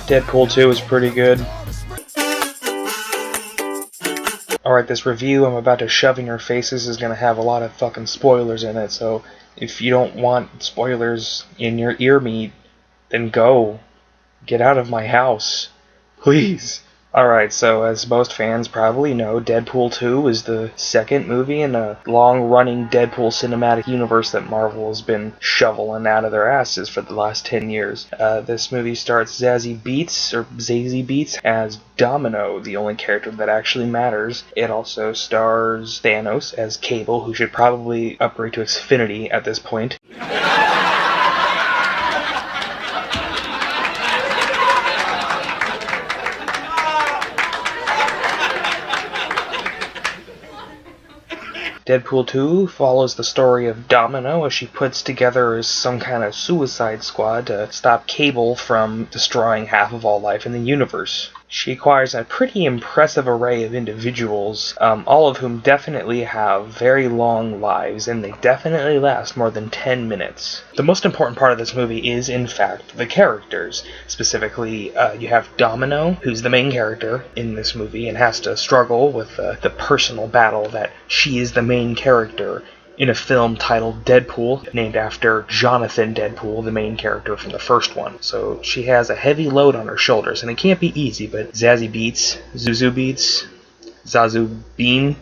Deadpool 2 is pretty good. Alright, this review I'm about to shove in your faces is gonna have a lot of fucking spoilers in it, so if you don't want spoilers in your ear meat, then go. Get out of my house. Please. Alright, so as most fans probably know, Deadpool 2 is the second movie in a long-running Deadpool cinematic universe that Marvel has been shoveling out of their asses for the last 10 years. This movie stars Zazie Beetz as Domino, the only character that actually matters. It also stars Thanos as Cable, who should probably upgrade to Xfinity at this point. Deadpool 2 follows the story of Domino as she puts together some kind of suicide squad to stop Cable from destroying half of all life in the universe. She acquires a pretty impressive array of individuals, all of whom definitely have very long lives, and they definitely last more than 10 minutes. The most important part of this movie is, in fact, the characters. Specifically, you have Domino, who's the main character in this movie, and has to struggle with the personal battle that she is the main character in a film titled Deadpool, named after Jonathan Deadpool, the main character from the first one. So she has a heavy load on her shoulders, and it can't be easy, but Zazie Beetz, Zazu Bean,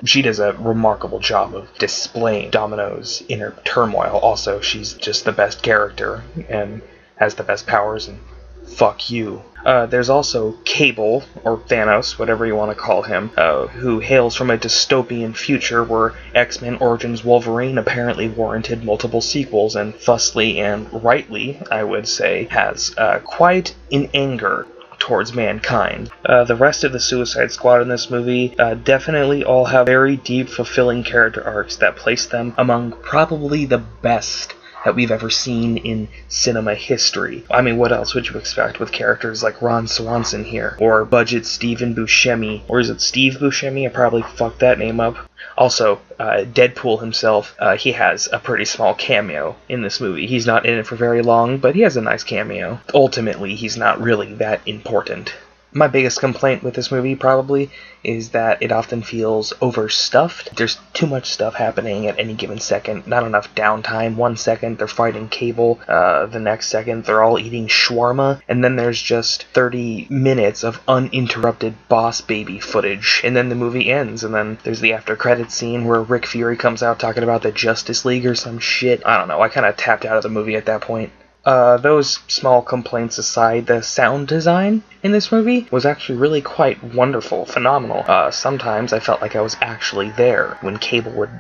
she does a remarkable job of displaying Domino's inner turmoil. Also, she's just the best character, and has the best powers, and fuck you. There's also Cable, or Thanos, whatever you want to call him, who hails from a dystopian future where X-Men Origins Wolverine apparently warranted multiple sequels, and thusly and rightly, I would say, has quite an anger towards mankind. The rest of the Suicide Squad in this movie definitely all have very deep, fulfilling character arcs that place them among probably the best that we've ever seen in cinema history. I mean, what else would you expect with characters like Ron Swanson here? Or budget Stephen Buscemi. Or is it Steve Buscemi? I probably fucked that name up. Also, Deadpool himself, he has a pretty small cameo in this movie. He's not in it for very long, but he has a nice cameo. Ultimately, he's not really that important. My biggest complaint with this movie, probably, is that it often feels overstuffed. There's too much stuff happening at any given second, not enough downtime. 1 second, they're fighting Cable, the next second, they're all eating shawarma, and then there's just 30 minutes of uninterrupted Boss Baby footage, and then the movie ends, and then there's the after-credits scene where Rick Fury comes out talking about the Justice League or some shit. I don't know, I kind of tapped out of the movie at that point. Those small complaints aside, the sound design in this movie was actually really quite wonderful, phenomenal. Sometimes I felt like I was actually there when Cable would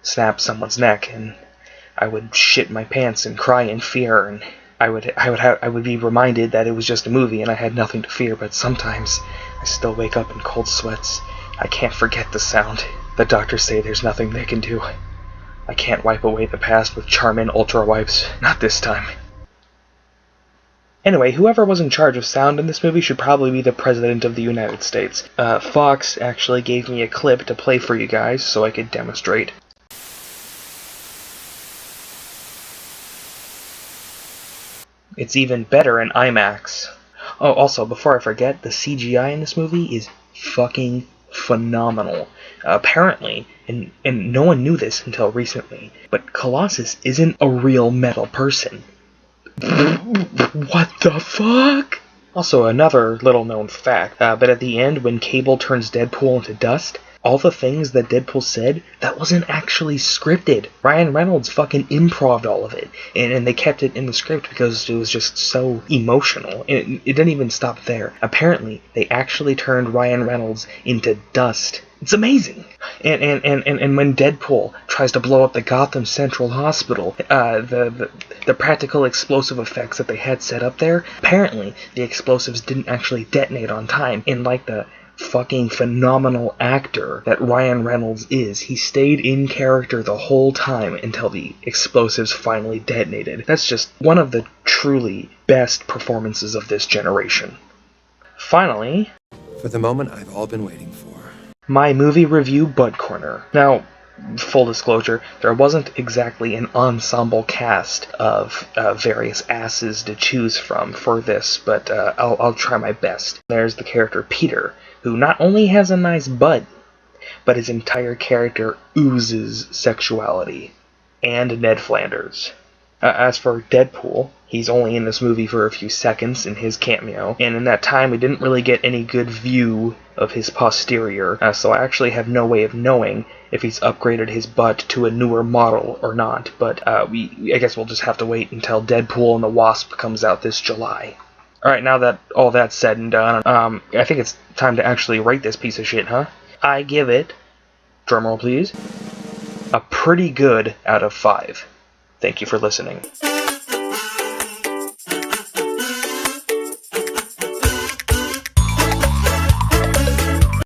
snap someone's neck, and I would shit my pants and cry in fear, and I would be reminded that it was just a movie and I had nothing to fear. But sometimes I still wake up in cold sweats. I can't forget the sound. The doctors say there's nothing they can do. I can't wipe away the past with Charmin Ultra Wipes. Not this time. Anyway, whoever was in charge of sound in this movie should probably be the President of the United States. Fox actually gave me a clip to play for you guys so I could demonstrate. It's even better in IMAX. Oh, also, before I forget, the CGI in this movie is fucking phenomenal. Apparently, and no one knew this until recently, but Colossus isn't a real metal person. What the fuck? Also, another little-known fact, but at the end, when Cable turns Deadpool into dust, all the things that Deadpool said, that wasn't actually scripted. Ryan Reynolds fucking improv'd all of it, and they kept it in the script because it was just so emotional. It didn't even stop there. Apparently, they actually turned Ryan Reynolds into dust. It's amazing. And when Deadpool tries to blow up the Gotham Central Hospital, the practical explosive effects that they had set up there, apparently the explosives didn't actually detonate on time. And like the fucking phenomenal actor that Ryan Reynolds is, he stayed in character the whole time until the explosives finally detonated. That's just one of the truly best performances of this generation. Finally, for the moment I've all been waiting for. My movie review butt corner. Now, full disclosure, there wasn't exactly an ensemble cast of various asses to choose from for this, but I'll try my best. There's the character Peter, who not only has a nice butt, but his entire character oozes sexuality. And Ned Flanders. As for Deadpool, he's only in this movie for a few seconds in his cameo, and in that time we didn't really get any good view of his posterior, so I actually have no way of knowing if he's upgraded his butt to a newer model or not, but I guess we'll just have to wait until Deadpool and the Wasp comes out this July. Alright, now that all that's said and done, I think it's time to actually rate this piece of shit, huh? I give it, drumroll please, a pretty good out of 5. Thank you for listening.